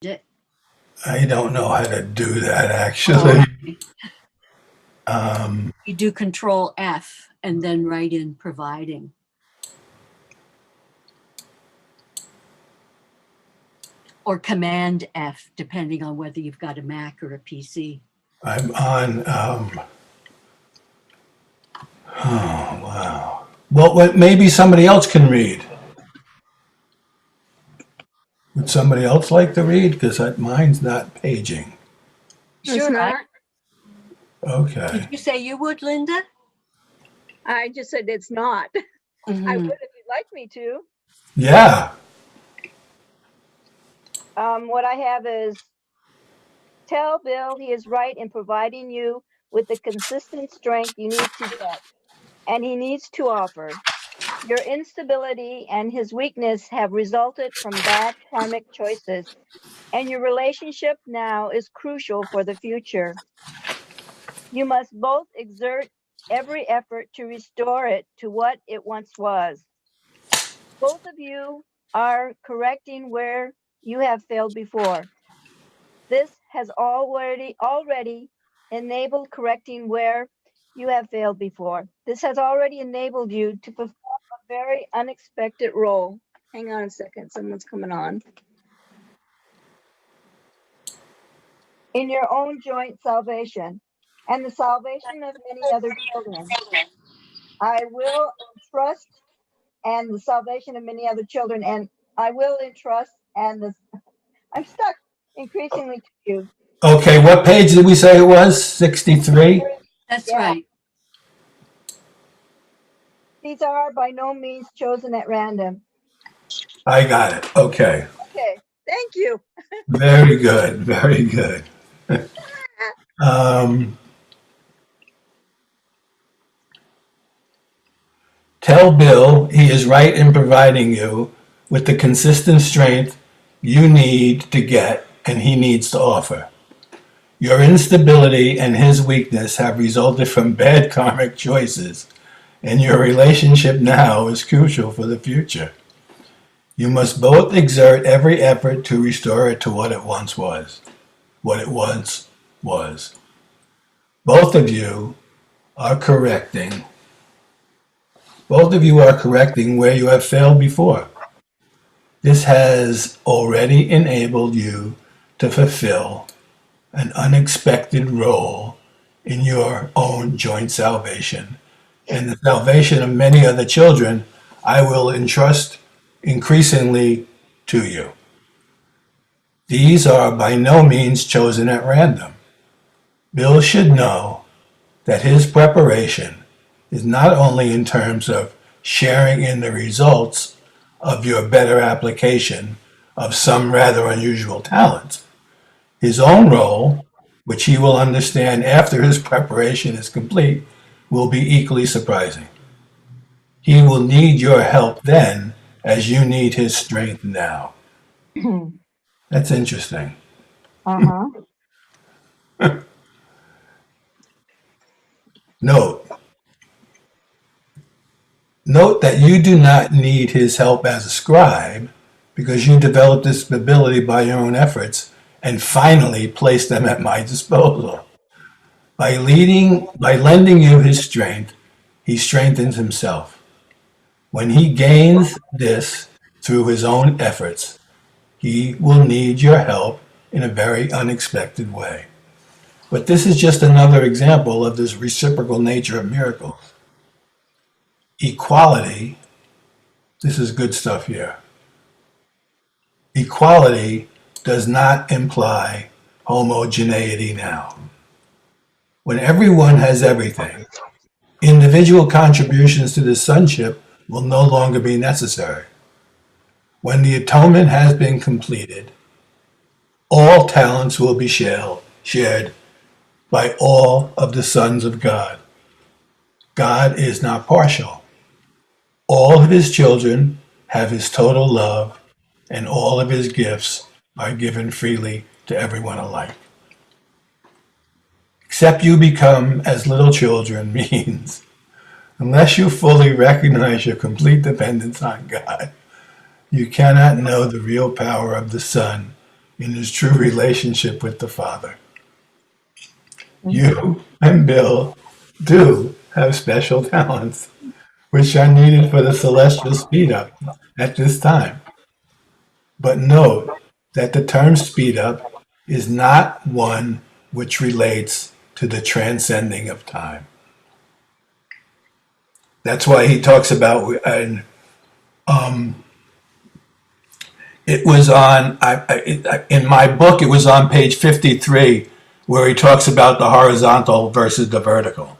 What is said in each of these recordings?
it. I don't know how to do that actually. You do Control F and then write in providing. Or Command F, depending on whether you've got a Mac or a PC. I'm on. Oh wow. Well, maybe somebody else can read. Would somebody else like to read? Because mine's not paging. It's Sure. not. Okay. Did you say you would, Linda? I just said it's not. I would if you'd like me to. Yeah. What I have is tell Bill he is right in providing you with the consistent strength you need to get, and he needs to offer. Your instability and his weakness have resulted from bad karmic choices, and your relationship now is crucial for the future. You must both exert every effort to restore it to what it once was. Both of you are correcting where you have failed before. This has already enabled correcting where you have failed before. This has already enabled you to perform a very unexpected role. Hang on a second, someone's coming on. In your own joint salvation and the salvation of many other children. I will entrust and the salvation of many other children, and I will entrust I'm stuck increasingly to you. Okay. What page did we say it was? 63? That's Yeah. right. These are by no means chosen at random. I got it. Okay. Okay, thank you. Very good. Very good. Um, Tell Bill he is right in providing you with the consistent strength you need to get and he needs to offer. Your instability and his weakness have resulted from bad karmic choices, and your relationship now is crucial for the future. You must both exert every effort to restore it to what it once was. What it once was. Both of you are correcting. Both of you are correcting where you have failed before. This has already enabled you to fulfill an unexpected role in your own joint salvation and the salvation of many other children. I will entrust increasingly to you. These are by no means chosen at random. Bill should know that his preparation is not only in terms of sharing in the results of your better application of some rather unusual talents. His own role, which he will understand after his preparation is complete, will be equally surprising. He will need your help then as you need his strength now. That's interesting. Uh-huh. Note, Note that you do not need his help as a scribe because you developed this ability by your own efforts and finally placed them at my disposal. By lending you his strength, he strengthens himself. When he gains this through his own efforts, he will need your help in a very unexpected way. But this is just another example of this reciprocal nature of miracles. Equality, this is good stuff here. Equality does not imply homogeneity now. When everyone has everything, individual contributions to the sonship will no longer be necessary. When the atonement has been completed, all talents will be shared by all of the sons of God. God is not partial. All of his children have his total love, and all of his gifts are given freely to everyone alike. Except you become as little children means, unless you fully recognize your complete dependence on God, you cannot know the real power of the Son in his true relationship with the Father. You and Bill do have special talents, which are needed for the celestial speed up at this time. But note that the term speed up is not one which relates to the transcending of time. That's why he talks about, and it was on, in my book, it was on page 53, where he talks about the horizontal versus the vertical.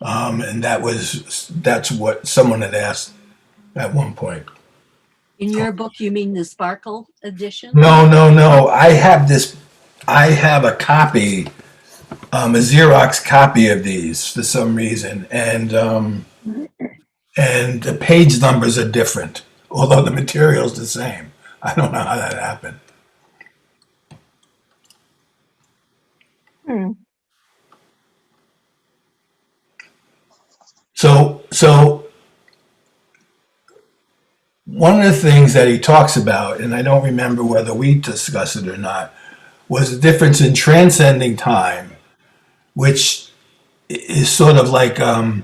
And that's what someone had asked at one point. In your book, you mean the Sparkle edition? No. I have a copy, a Xerox copy of these for some reason, and the page numbers are different, although the material's the same. I don't know how that happened. Hmm. So one of the things that he talks about, and I don't remember whether we discussed it or not, was the difference in transcending time, which is sort of like the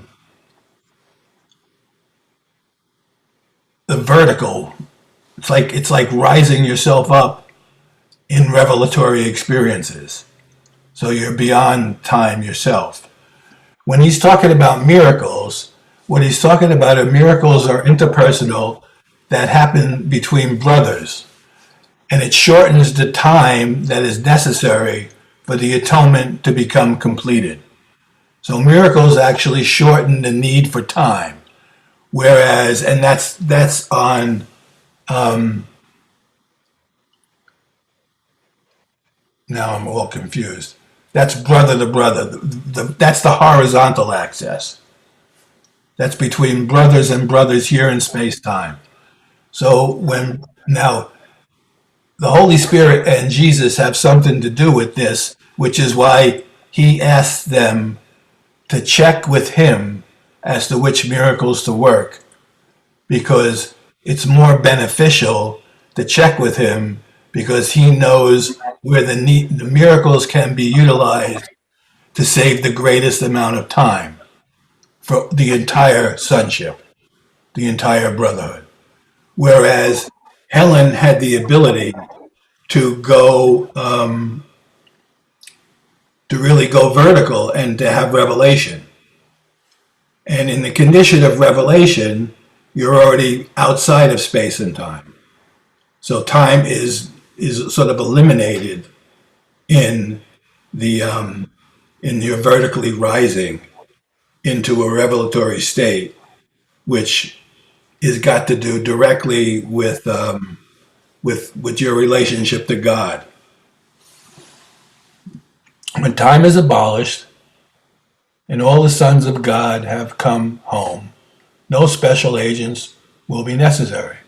vertical. It's like rising yourself up in revelatory experiences. So you're beyond time yourself. When he's talking about miracles, what he's talking about are miracles are interpersonal that happen between brothers. And it shortens the time that is necessary for the atonement to become completed. So miracles actually shorten the need for time. Whereas, and that's on, now I'm all confused. That's brother to brother. That's the horizontal access. That's between brothers and brothers here in space time. So when now the Holy Spirit and Jesus have something to do with this, which is why he asked them to check with him as to which miracles to work, because it's more beneficial to check with him because he knows where the miracles can be utilized to save the greatest amount of time for the entire sonship, the entire brotherhood. Whereas Helen had the ability to go, to really go vertical and to have revelation. And in the condition of revelation, you're already outside of space and time. So time is sort of eliminated in the in your vertically rising into a revelatory state, which is got to do directly with your relationship to God. When time is abolished and all the sons of God have come home, no special agents will be necessary.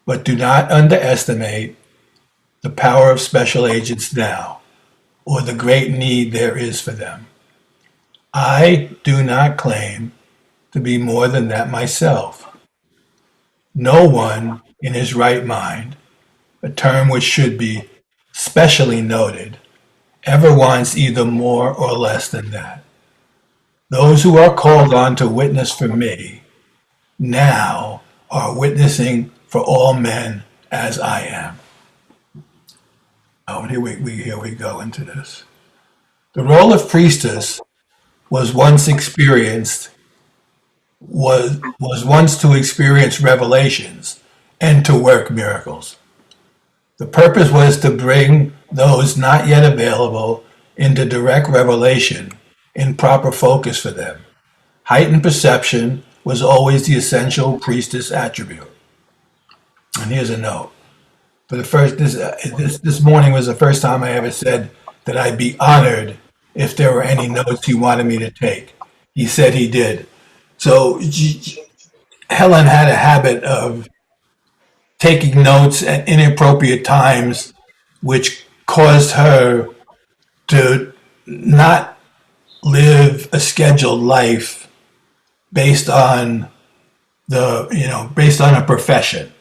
But do not underestimate the power of special agents now, or the great need there is for them. I do not claim to be more than that myself. No one in his right mind, a term which should be specially noted, ever wants either more or less than that. Those who are called on to witness for me now are witnessing for all men as I am. Oh, and here we go into this. The role of priestess was once experienced was once to experience revelations and to work miracles. The purpose was to bring those not yet available into direct revelation in proper focus for them. Heightened perception was always the essential priestess attribute. And here's a note. For the first, this morning was the first time I ever said that I'd be honored if there were any notes he wanted me to take. He said he did. So Helen had a habit of taking notes at inappropriate times, which caused her to not live a scheduled life based on based on a profession.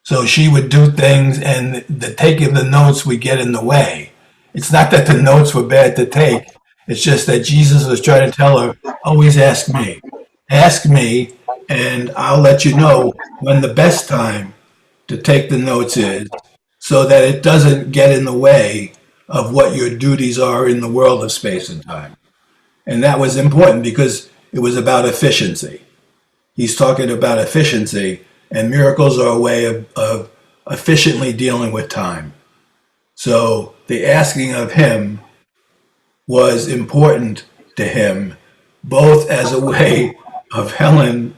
So she would do things, and the taking the notes would get in the way. It's not that the notes were bad to take. It's just that Jesus was trying to tell her, always ask me. Ask me, and I'll let you know when the best time to take the notes is, so that it doesn't get in the way of what your duties are in the world of space and time. And that was important because it was about efficiency. He's talking about efficiency, and miracles are a way of efficiently dealing with time. So the asking of him was important to him, both as a way of Helen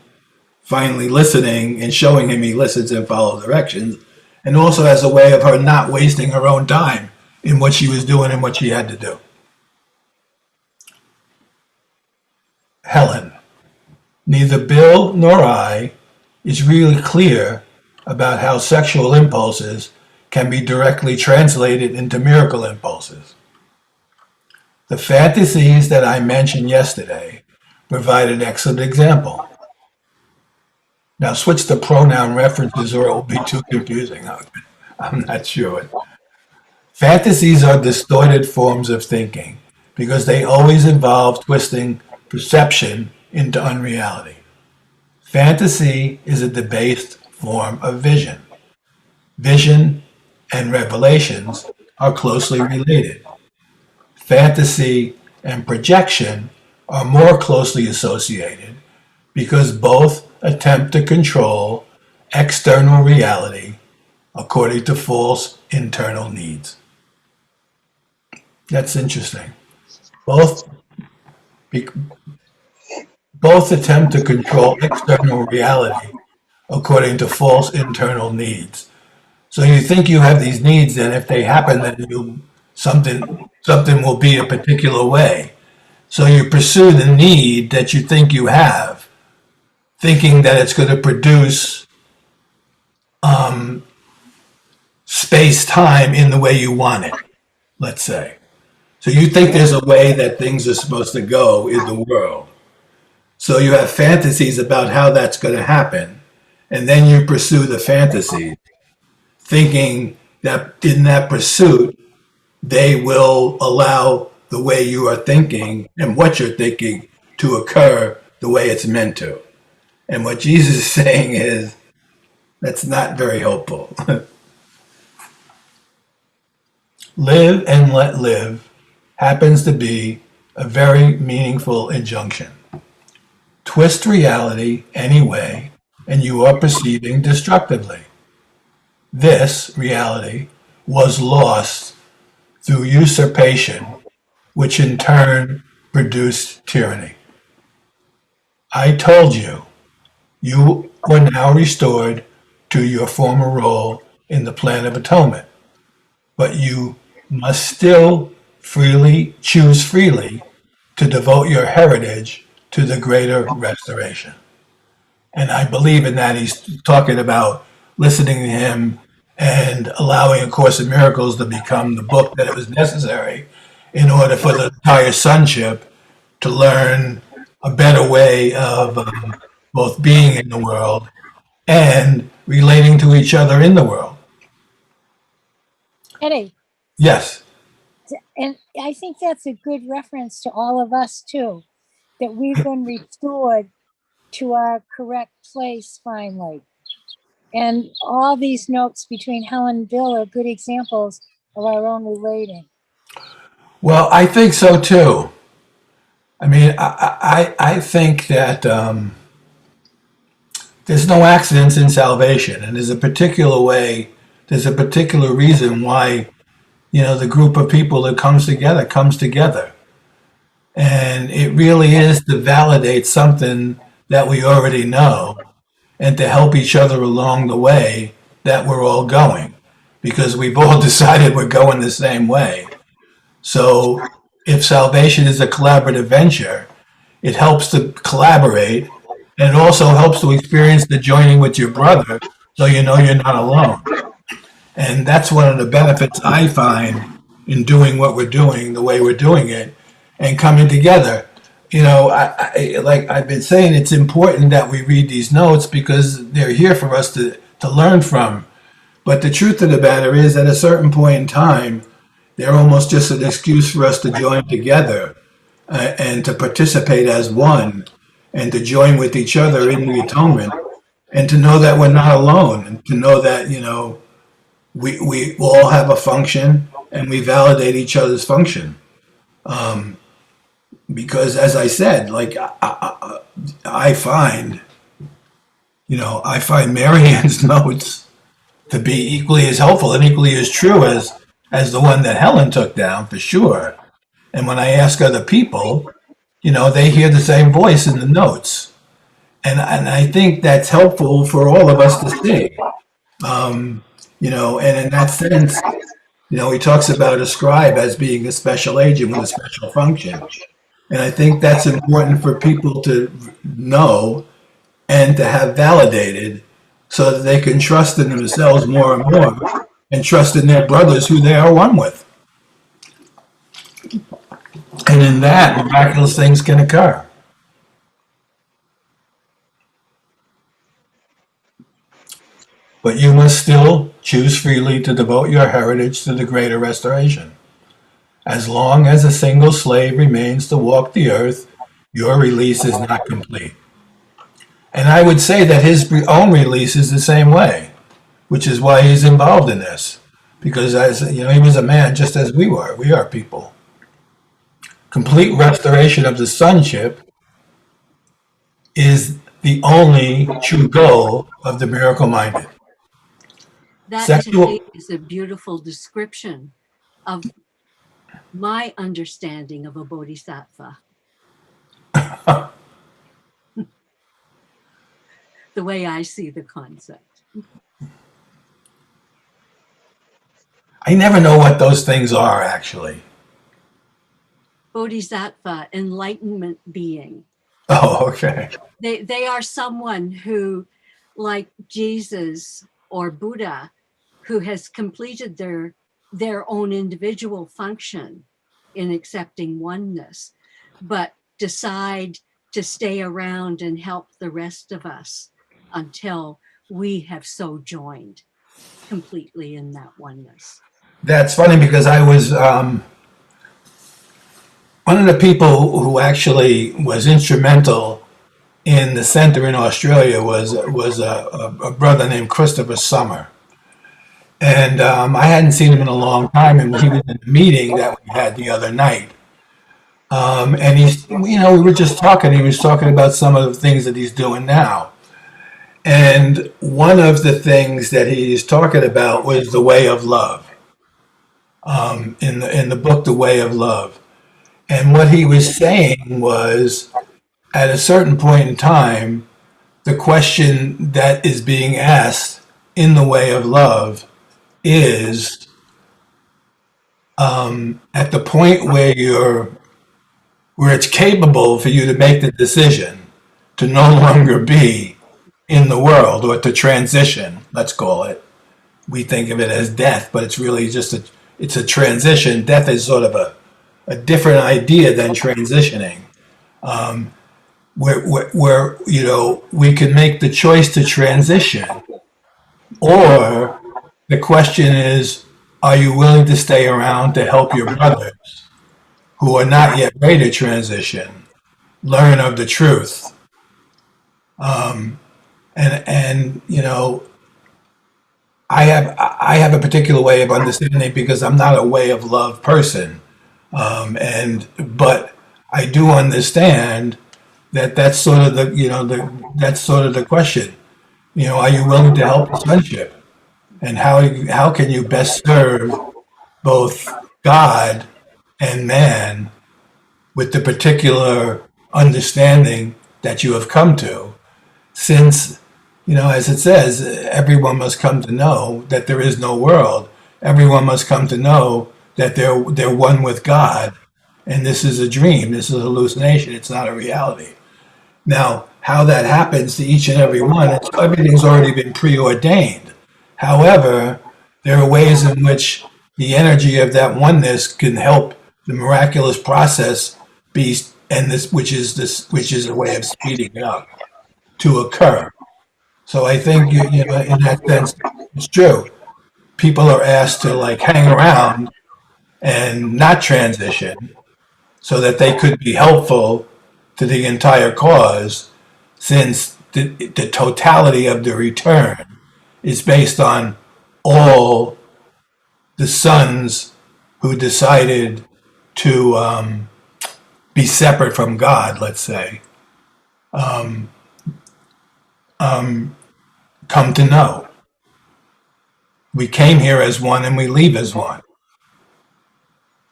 finally listening and showing him he listens and follows directions, and also as a way of her not wasting her own time in what she was doing and what she had to do. Helen, neither Bill nor I is really clear about how sexual impulses can be directly translated into miracle impulses. The fantasies that I mentioned yesterday provide an excellent example. Now switch to pronoun references or it will be too confusing. I'm not sure. Fantasies are distorted forms of thinking because they always involve twisting perception into unreality. Fantasy is a debased form of vision. Vision and revelations are closely related. Fantasy and projection are more closely associated because both attempt to control external reality according to false internal needs. That's interesting. Both attempt to control external reality according to false internal needs. So you think you have these needs, and if they happen, then something will be a particular way. So you pursue the need that you think you have, thinking that it's going to produce space-time in the way you want it, let's say. So you think there's a way that things are supposed to go in the world. So you have fantasies about how that's going to happen, and then you pursue the fantasy, thinking that in that pursuit, they will allow the way you are thinking and what you're thinking to occur the way it's meant to. And what Jesus is saying is, that's not very helpful. Live and let live happens to be a very meaningful injunction. Twist reality anyway, and you are perceiving destructively. This reality was lost through usurpation, which in turn produced tyranny. I told you, you are now restored to your former role in the plan of atonement, but you must still choose freely to devote your heritage to the greater restoration. And I believe in that. He's talking about listening to him and allowing A Course in Miracles to become the book that it was necessary in order for the entire sonship to learn a better way of both being in the world and relating to each other in the world. Eddie, Yes. and I think that's a good reference to all of us too, that we've been restored to our correct place finally. And all these notes between Helen and Bill are good examples of our own relating. Well, I think so too. I mean, I think that there's no accidents in salvation, and there's a particular reason why, the group of people that comes together. And it really is to validate something that we already know and to help each other along the way that we're all going, because we've all decided we're going the same way. So if salvation is a collaborative venture, it helps to collaborate, and it also helps to experience the joining with your brother, so you know you're not alone. And that's one of the benefits I find in doing what we're doing, the way we're doing it, and coming together. Like I've been saying, it's important that we read these notes because they're here for us to learn from But the truth of the matter is, at a certain point in time, they're almost just an excuse for us to join together and to participate as one and to join with each other in the atonement and to know that we're not alone and to know that, we all have a function and we validate each other's function. Because as I said, like I find, I find Marianne's notes to be equally as helpful and equally as true as the one that Helen took down for sure. And when I ask other people, they hear the same voice in the notes. And I think that's helpful for all of us to see. And in that sense, he talks about a scribe as being a special agent with a special function. And I think that's important for people to know and to have validated so that they can trust in themselves more and more and trust in their brothers who they are one with. And in that, miraculous things can occur. But you must still choose freely to devote your heritage to the greater restoration. As long as a single slave remains to walk the earth, your release is not complete. And I would say that his own release is the same way, which is why he's involved in this. Because he was a man just as we were. We are people. Complete restoration of the sonship is the only true goal of the miracle-minded. That Sexual- to me is a beautiful description of my understanding of a bodhisattva. The way I see the concept. I never know what those things are, actually. Bodhisattva, enlightenment being. Oh, okay. They are someone who, like Jesus or Buddha, who has completed their own individual function in accepting oneness, but decide to stay around and help the rest of us until we have so joined completely in that oneness. That's funny because I was one of the people who actually was instrumental in the center in Australia was a brother named Christopher Summer. And I hadn't seen him in a long time, and he was in a meeting that we had the other night. And we were just talking. He was talking about some of the things that he's doing now. And one of the things that he's talking about was the way of love. In the book, The Way of Love. And what he was saying was, at a certain point in time, the question that is being asked in The Way of Love is, at the point where it's capable for you to make the decision to no longer be in the world or to transition, let's call it. We think of it as death, but it's really just it's a transition. Death is sort of a different idea than transitioning. Where we can make the choice to transition, or the question is, are you willing to stay around to help your brothers who are not yet ready to transition learn of the truth? I have a particular way of understanding because I'm not a way of love person, but I do understand that that's sort of that's sort of the question. Are you willing to help the sonship, and how can you best serve both God and man with the particular understanding that you have come to, since as it says, everyone must come to know that there is no world. Everyone must come to know that they're one with God, and this is a dream. This is a hallucination. It's not a reality. Now, how that happens to each and every one, everything's already been preordained. However, there are ways in which the energy of that oneness can help the miraculous process be, which is a way of speeding it up to occur. So I think in that sense, it's true. people are asked to like hang around and not transition so that they could be helpful to the entire cause, since the totality of the return is based on all the sons who decided to be separate from God, let's say, come to know. We came here as one and we leave as one.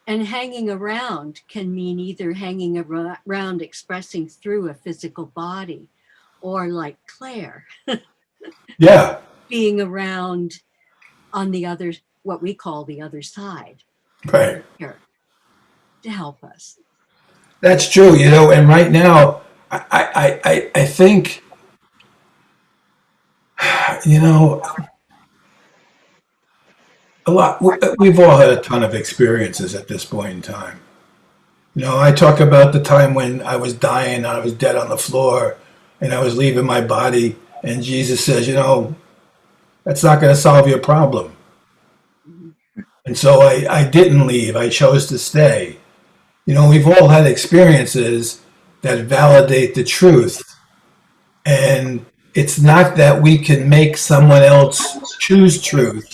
And hanging around can mean either hanging around expressing through a physical body, or like Claire, Yeah, being around on the other, what we call the other side right. here to help us. That's true, you know, and right now, I think, you know, we've all had a ton of experiences at this point in time. You know, I talk about the time when I was dying, I was dead on the floor, and I was leaving my body, and Jesus says, you know, that's not going to solve your problem. And so I didn't leave, I chose to stay. You know, we've all had experiences that validate the truth. And it's not that we can make someone else choose truth,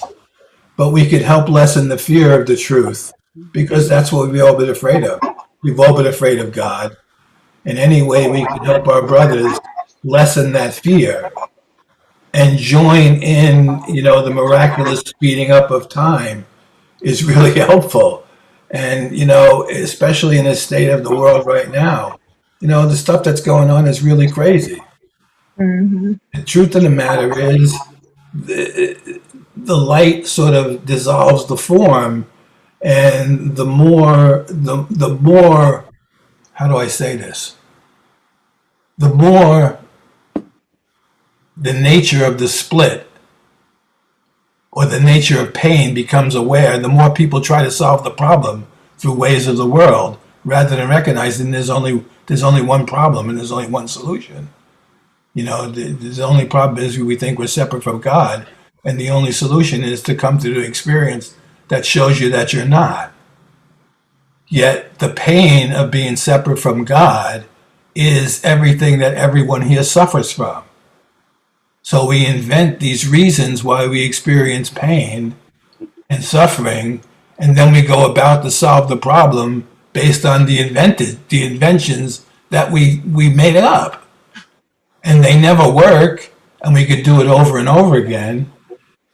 but we could help lessen the fear of the truth, because that's what we've all been afraid of. We've all been afraid of God. In any way we can help our brothers lessen that fear and join in, you know, the miraculous speeding up of time is really helpful. And, you know, especially in the state of the world right now, you know, the stuff that's going on is really crazy. Mm-hmm. The truth of the matter is, the light sort of dissolves the form, and the more, how do I say this? The more the nature of the split or the nature of pain becomes aware, the more people try to solve the problem through ways of the world, rather than recognizing there's only one problem and there's only one solution. You know, the only problem is we think we're separate from God, and the only solution is to come to the experience that shows you that you're not. Yet the pain of being separate from God is everything that everyone here suffers from. So we invent these reasons why we experience pain and suffering, and then we go about to solve the problem based on the inventions that we made up. And they never work, and we could do it over and over again.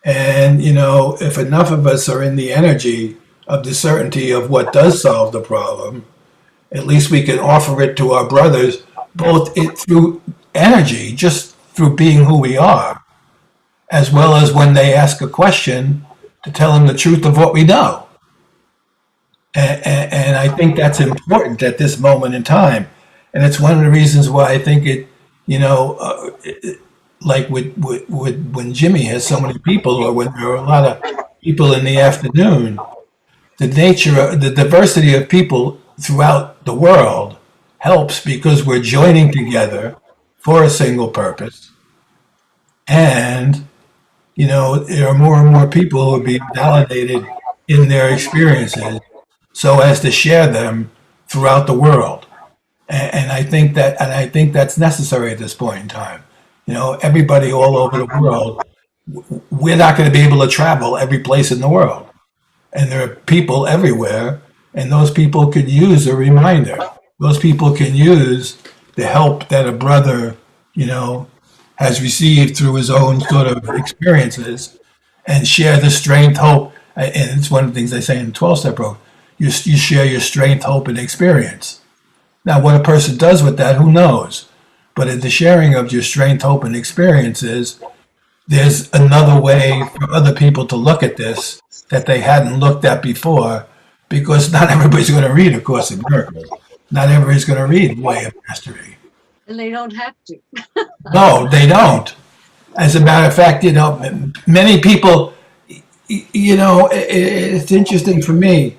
And, you know, if enough of us are in the energy of the certainty of what does solve the problem, at least we can offer it to our brothers, both through energy, just through being who we are, as well as when they ask a question, to tell them the truth of what we know. And I think that's important at this moment in time. And it's one of the reasons why I think it, you know, like when Jimmy has so many people, or when there are a lot of people in the afternoon, the diversity of people throughout the world helps, because we're joining together for a single purpose. And, you know, there are more and more people who are being validated in their experiences so as to share them throughout the world. And I think that's necessary at this point in time. You know, everybody all over the world, we're not going to be able to travel every place in the world. And there are people everywhere, and those people could use a reminder. Those people can use the help that a brother, you know, has received through his own sort of experiences, and share the strength, hope. And it's one of the things they say in the 12-step program. You share your strength, hope, and experience. Now, what a person does with that, who knows? But in the sharing of your strength, hope, and experiences, there's another way for other people to look at this that they hadn't looked at before, because not everybody's going to read A Course in Miracles. Not everybody's going to read Way of Mastery. And they don't have to. No, they don't. As a matter of fact, you know, many people, you know, it's interesting for me.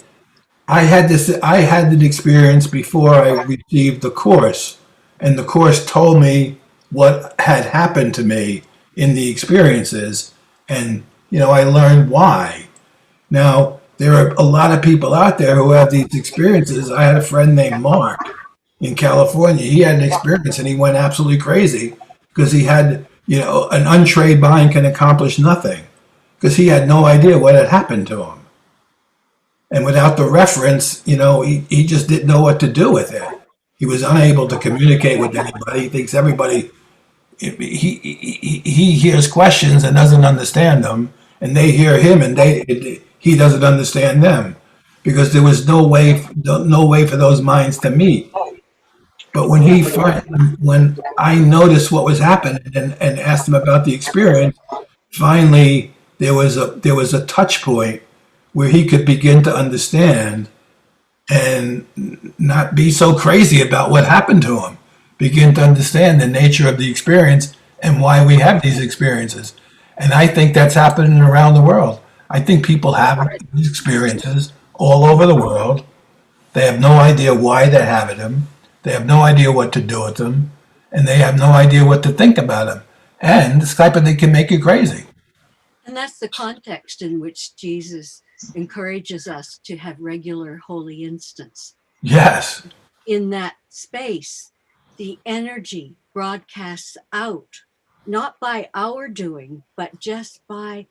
I had an experience before I received the Course, and the Course told me what had happened to me in the experiences. And, I learned why. Now, there are a lot of people out there who have these experiences. I had a friend named Mark in California. He had an experience and he went absolutely crazy because he had, an untrained mind can accomplish nothing because he had no idea what had happened to him. And without the reference, he just didn't know what to do with it. He was unable to communicate with anybody. He thinks everybody, he hears questions and doesn't understand them, and they hear him and he doesn't understand them because there was no way for those minds to meet. But when I noticed what was happening and asked him about the experience, finally there was a touch point where he could begin to understand and not be so crazy about what happened to him. Begin to understand the nature of the experience and why we have these experiences. And I think that's happening around the world. I think people have these experiences all over the world. They have no idea why they're having them. They have no idea what to do with them. And they have no idea what to think about them. And this type of thing can make you crazy. And that's the context in which Jesus encourages us to have regular holy instants. Yes. In that space, the energy broadcasts out, not by our doing, but just by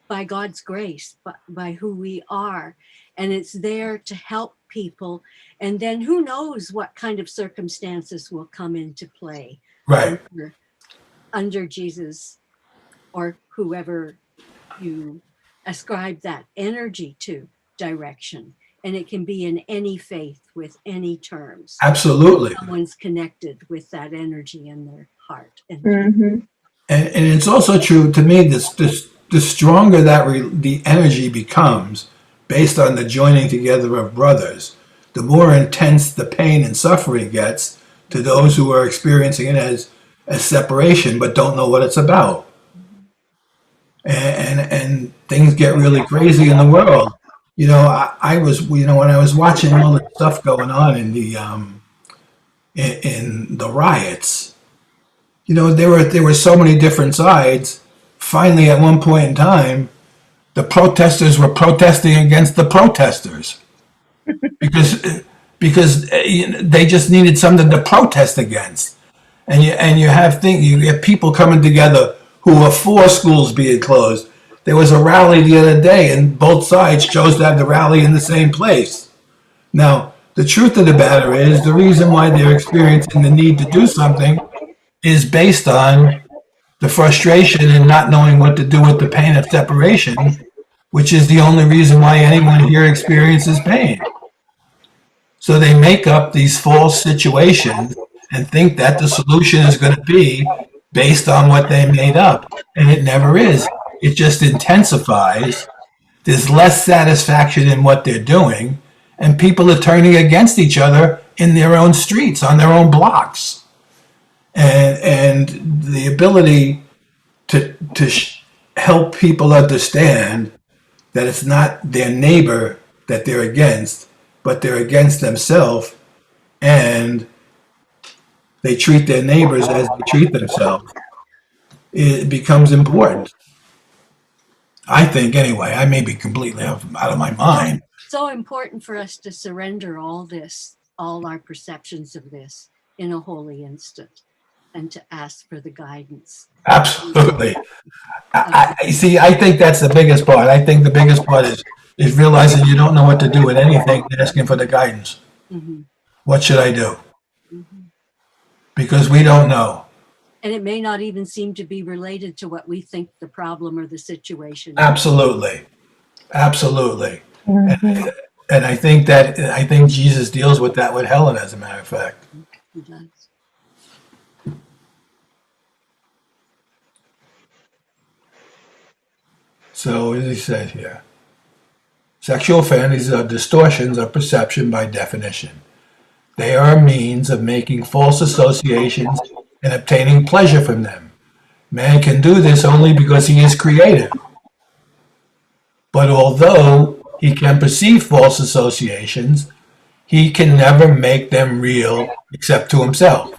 by God's grace, by who we are. And it's there to help people. And then who knows what kind of circumstances will come into play. Right. Under Jesus or whoever you ascribe that energy to direction. And it can be in any faith with any terms. Absolutely. Someone's connected with that energy in their heart. Mm-hmm. And it's also true to me, the stronger that the energy becomes based on the joining together of brothers, the more intense the pain and suffering gets to those who are experiencing it as separation but don't know what it's about. And things get really crazy in the world. I was, when I was watching all the stuff going on in the riots, there were so many different sides. Finally, at one point in time, the protesters were protesting against the protesters because they just needed something to protest against. And you have people coming together who are for schools being closed. There was a rally the other day, and both sides chose to have the rally in the same place. Now, the truth of the matter is, the reason why they're experiencing the need to do something is based on the frustration and not knowing what to do with the pain of separation, which is the only reason why anyone here experiences pain. So they make up these false situations and think that the solution is going to be based on what they made up. And it never is. It just intensifies. There's less satisfaction in what they're doing. And people are turning against each other in their own streets, on their own blocks. And the ability to help people understand that it's not their neighbor that they're against, but they're against themselves, and they treat their neighbors as they treat themselves. It becomes important. I think, anyway. I may be completely out of my mind. So important for us to surrender all our perceptions of this in a holy instant, and to ask for the guidance. Absolutely. I see. I think that's the biggest part. I think the biggest part is realizing you don't know what to do with anything and asking for the guidance. Mm-hmm. What should I do? Mm-hmm. Because we don't know. And it may not even seem to be related to what we think the problem or the situation is. Absolutely. Absolutely. Mm-hmm. And I think Jesus deals with that with Helen, as a matter of fact. He does. So, as he said here, sexual fantasies are distortions of perception by definition. They are a means of making false associations and obtaining pleasure from them. Man can do this only because he is creative. But although he can perceive false associations, he can never make them real except to himself.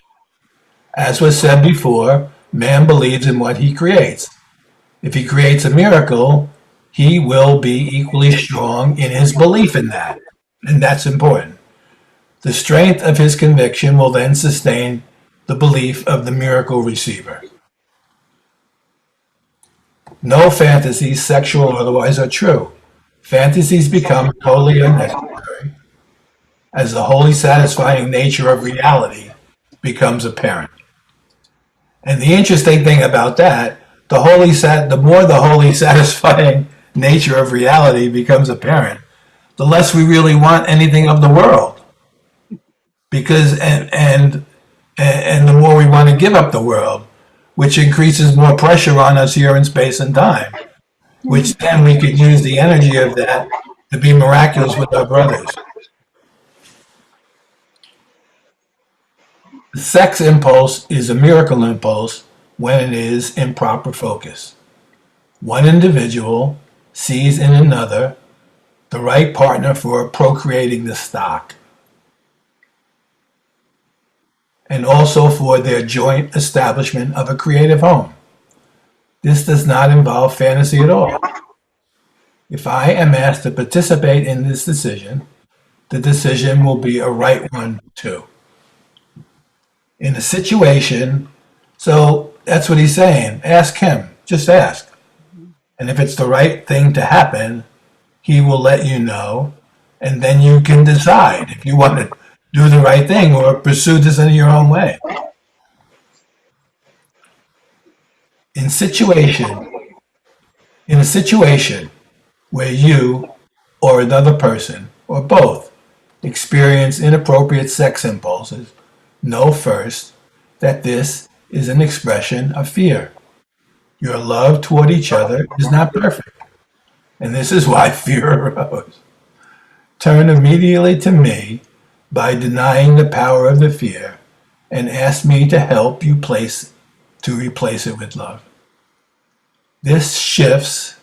As was said before, man believes in what he creates. If he creates a miracle, he will be equally strong in his belief in that. And that's important. The strength of his conviction will then sustain the belief of the miracle receiver. No fantasies, sexual or otherwise, are true. Fantasies become totally unnecessary as the wholly satisfying nature of reality becomes apparent. And the interesting thing about that, the more the wholly satisfying nature of reality becomes apparent, the less we really want anything of the world. Because and the more we want to give up the world, which increases more pressure on us here in space and time, which then we could use the energy of that to be miraculous with our brothers. The sex impulse is a miracle impulse when it is in proper focus. One individual sees in another the right partner for procreating the stock, and also for their joint establishment of a creative home. This does not involve fantasy at all. If I am asked to participate in this decision, the decision will be a right one too. In a situation, so that's what he's saying. Ask him. Just ask. And if it's the right thing to happen, he will let you know, and then you can decide if you want to do the right thing or pursue this in your own way. In a situation where you or another person or both experience inappropriate sex impulses, know first that this is an expression of fear. Your love toward each other is not perfect, and this is why fear arose. Turn immediately to me by denying the power of the fear and ask me to help you replace it with love. This shifts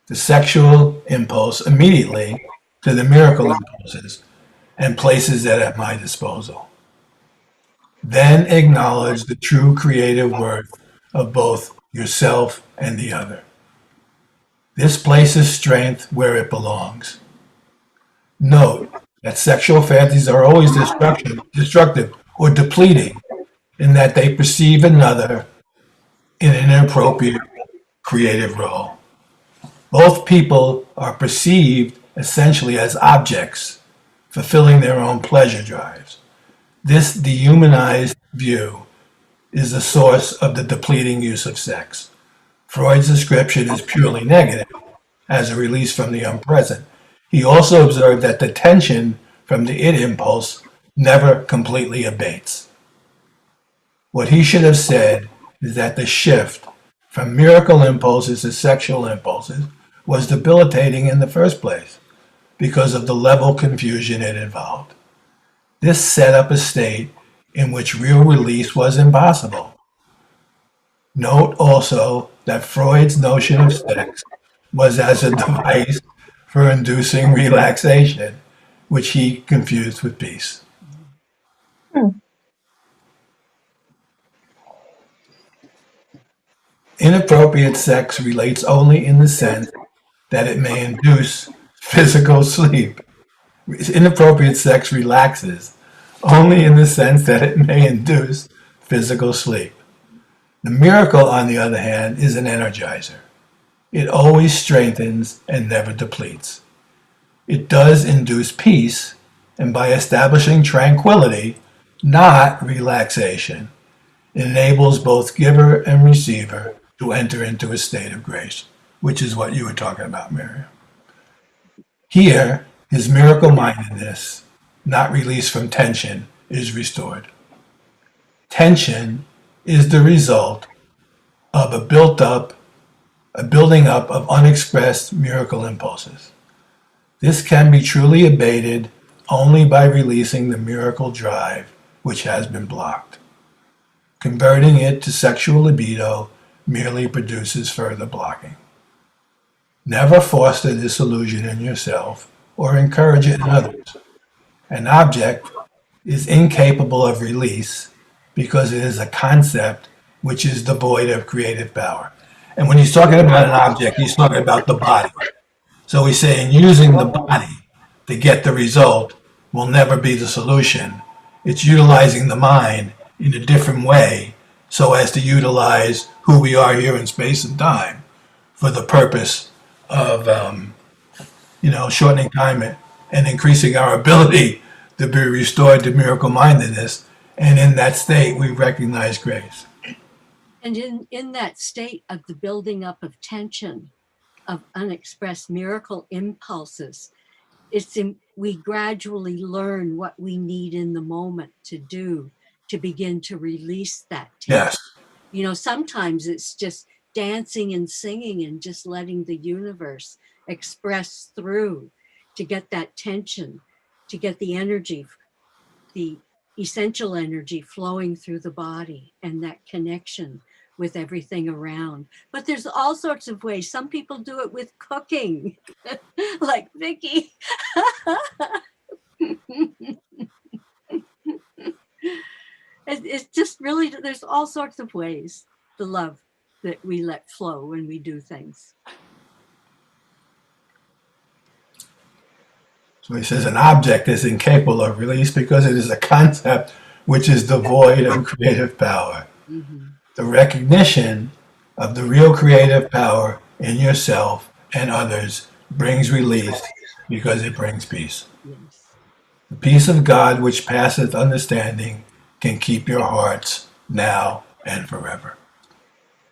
the sexual impulse immediately to the miracle impulses and places it at my disposal. Then acknowledge the true creative worth of both yourself and the other. This places strength where it belongs. Note that sexual fantasies are always destructive or depleting in that they perceive another in an inappropriate creative role. Both people are perceived essentially as objects fulfilling their own pleasure drives. This dehumanized view is the source of the depleting use of sex. Freud's description is purely negative, as a release from the unpresent. He also observed that the tension from the id impulse never completely abates. What he should have said is that the shift from miracle impulses to sexual impulses was debilitating in the first place because of the level confusion it involved. This set up a state in which real release was impossible. Note also that Freud's notion of sex was as a device for inducing relaxation, which he confused with peace. Inappropriate sex relates only in the sense that it may induce physical sleep. Inappropriate sex relaxes only in the sense that it may induce physical sleep. The miracle, on the other hand, is an energizer. It always strengthens and never depletes. It does induce peace, and by establishing tranquility, not relaxation, it enables both giver and receiver to enter into a state of grace, which is what you were talking about, Miriam. Here, his miracle-mindedness, not released from tension, is restored. Tension is the result of a building up of unexpressed miracle impulses. This can be truly abated only by releasing the miracle drive which has been blocked. Converting it to sexual libido merely produces further blocking. Never foster this illusion in yourself or encourage it in others. An object is incapable of release because it is a concept which is devoid of creative power. And when he's talking about an object, he's talking about the body. So he's saying using the body to get the result will never be the solution. It's utilizing the mind in a different way so as to utilize who we are here in space and time for the purpose of, shortening time and increasing our ability to be restored to miracle mindedness. And in that state, we recognize grace. And in that state of the building up of tension, of unexpressed miracle impulses, we gradually learn what we need in the moment to do to begin to release that tension. Yes. Sometimes it's just dancing and singing and just letting the universe express through to get that tension, to get the energy, the essential energy flowing through the body and that connection with everything around. But there's all sorts of ways. Some people do it with cooking, like Vicky. It's just really, there's all sorts of ways, the love that we let flow when we do things. So he says an object is incapable of release because it is a concept which is devoid of creative power. Mm-hmm. The recognition of the real creative power in yourself and others brings release because it brings peace. Yes. The peace of God which passeth understanding can keep your hearts now and forever.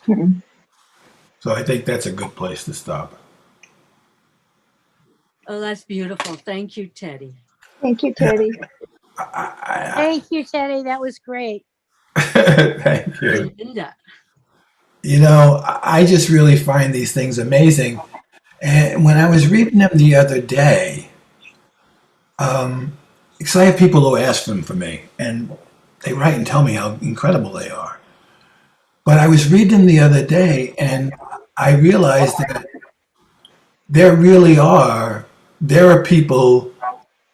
Mm-hmm. So I think that's a good place to stop. Oh, that's beautiful. Thank you, Teddy. Thank you, Teddy. Thank you, Teddy. That was great. Thank you. And Linda. I just really find these things amazing. And when I was reading them the other day, because I have people who ask them for me, and they write and tell me how incredible they are. But I was reading them the other day, and I realized that there are people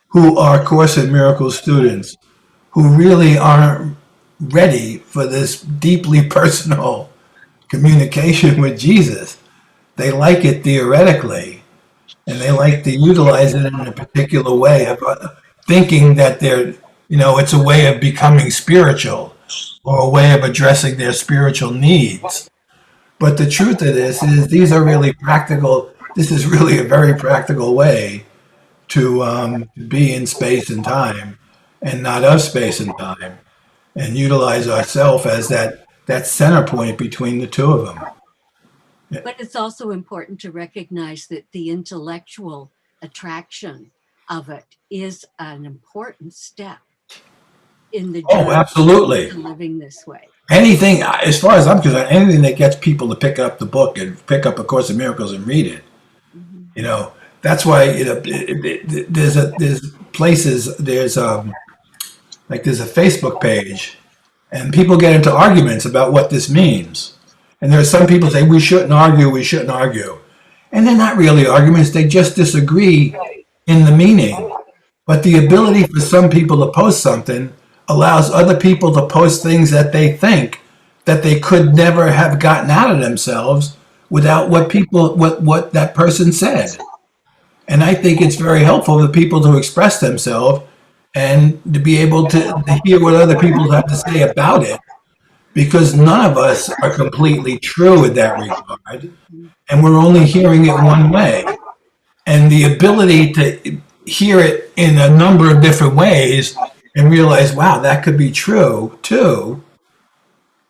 who are Course in Miracles students who really aren't ready for this deeply personal communication with Jesus. They like it theoretically, and they like to utilize it in a particular way of thinking that it's a way of becoming spiritual or a way of addressing their spiritual needs. But the truth of this is these are really practical. This is really a very practical way to be in space and time and not of space and time, and utilize ourselves as that center point between the two of them. But it's also important to recognize that the intellectual attraction of it is an important step in the journey absolutely. to living this way. Anything, as far as I'm concerned, anything that gets people to pick up the book and pick up A Course in Miracles and read it. Mm-hmm. That's why there's places, there's a Facebook page, and people get into arguments about what this means. And there are some people say we shouldn't argue. And they're not really arguments, they just disagree in the meaning. But the ability for some people to post something allows other people to post things that they think that they could never have gotten out of themselves without what that person said. And I think it's very helpful for people to express themselves and to be able to hear what other people have to say about it, because none of us are completely true in that regard, and we're only hearing it one way. And the ability to hear it in a number of different ways and realize, wow, that could be true too,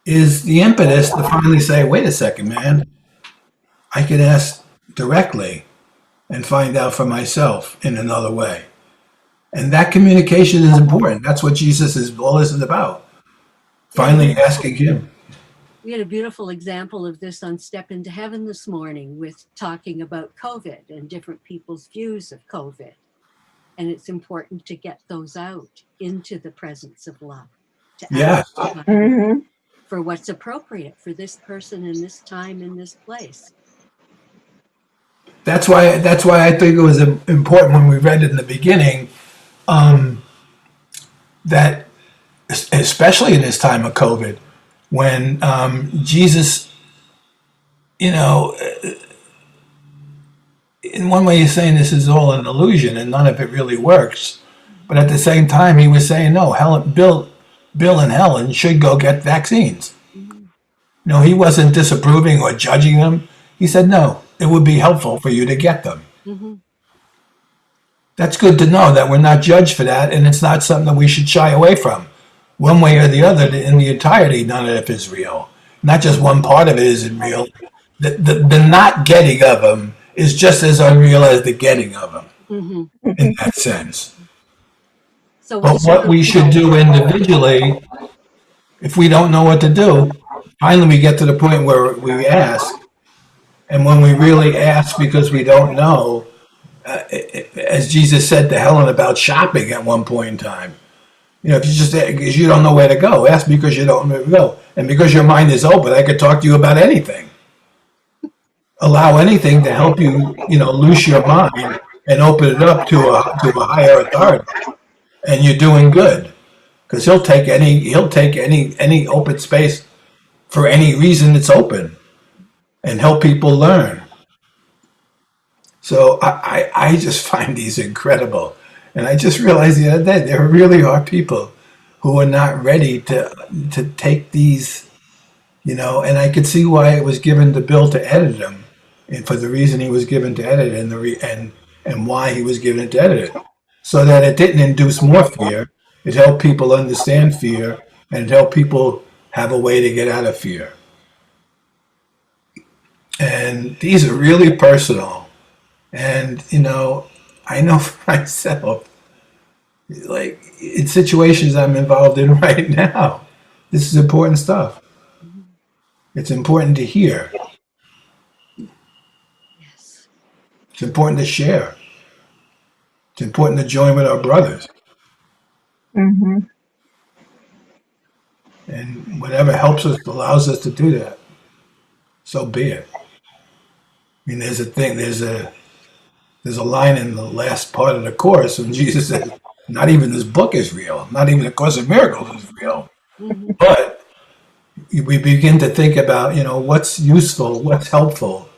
is the impetus to finally say, wait a second, man, I could ask directly and find out for myself in another way. And that communication is important. That's what Jesus is all this is about. Finally asking him. We had a beautiful example of this on Step Into Heaven this morning with talking about COVID and different people's views of COVID. And it's important to get those out into the presence of love. To ask for what's appropriate for this person in this time, in this place. That's why I think it was important when we read in the beginning that, especially in this time of COVID, when Jesus you know, in one way, he's saying this is all an illusion and none of it really works. But at the same time, he was saying, no, Bill and Helen should go get vaccines. Mhm. No, he wasn't disapproving or judging them. He said, no, it would be helpful for you to get them. Mhm. That's good to know that we're not judged for that, and it's not something that we should shy away from. One way or the other, in the entirety, none of it is real. Not just one part of it isn't real. The not getting of them is just as unreal as the getting of them Mhm. in that sense. So But what should what we should do individually, if we don't know what to do, finally we get to the point where we ask. And when we really ask because we don't know, as Jesus said to Helen about shopping at one point in time, you know, if you just because you don't know where to go, ask because you don't know where to go, and because your mind is open, I could talk to you about anything. Allow anything to help you, you know, loose your mind and open it up to a higher authority, and you're doing good because he'll take any open space for any reason it's open and help people learn. So I just find these incredible. And I just realized the other day there really are people who are not ready to take these, you know, and I could see why it was given to Bill to edit them, and for the reason he was given to edit and and why he was given it to edit it, so that it didn't induce more fear. It helped people understand fear, and it helped people have a way to get out of fear. And these are really personal. And, you know, I know for myself, like in situations I'm involved in right now, this is important stuff. Mhm. It's important to hear. Yes. It's important to share. It's important to join with our brothers. Mm-hmm. And whatever helps us, allows us to do that, so be it. I mean, there's a line in the last part of the course when Jesus says, not even this book is real. Not even the Course of Miracles is real. Mhm. But we begin to think about, you know, what's useful, what's helpful,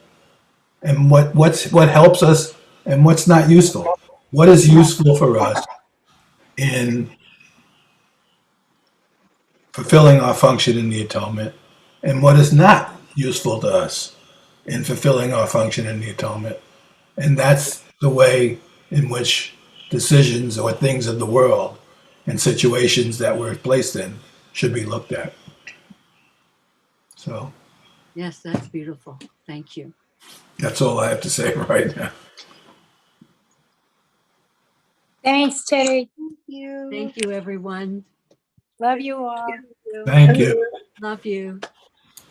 and what helps us and what's not useful. What is useful for us in fulfilling our function in the atonement, and what is not useful to us in fulfilling our function in the atonement. And that's the way in which decisions or things of the world and situations that we're placed in should be looked at. So Yes, that's beautiful. Thank you. that's all I have to say right now. Thanks, Terry. Thank you. Thank you, everyone. Love you all. Thank you. Love you.